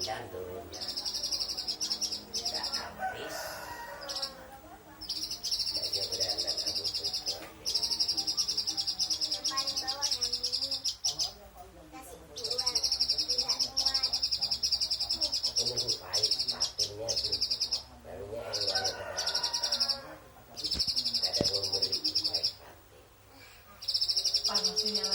dan turunnya tidak habis dan dia berangkat Agustus Yang paling bawah yang ini kasih dua tidak muat. ini sih pahit patingnya sih barunya yang ada membeli pahit pating panasnya